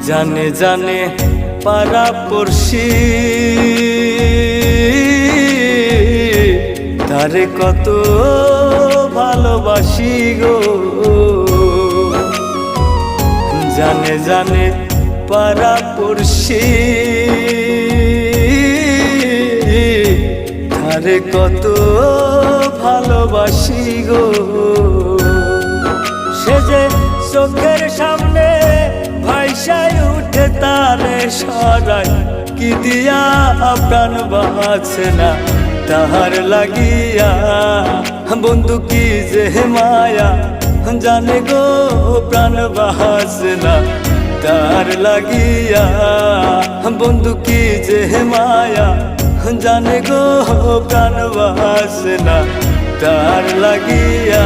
জানে জানে পাড়া পড়শি তারে কত ভালোবাসি গো। জানে জানে পাড়া পড়শি তারে কত ভালোবাসি গো। সে যে চোখের সামনে ভাইসাই উঠে তারে সরাই কি দিয়া প্রাণ বাঁচে না তাহার লাগিয়া। বন্ধু কি যে মায়া জানে গো প্রাণ বাঁচে না তার লাগিয়া। বন্ধু কি যে মায়া জানে গো প্রাণ বাঁচে না তার লাগিয়া।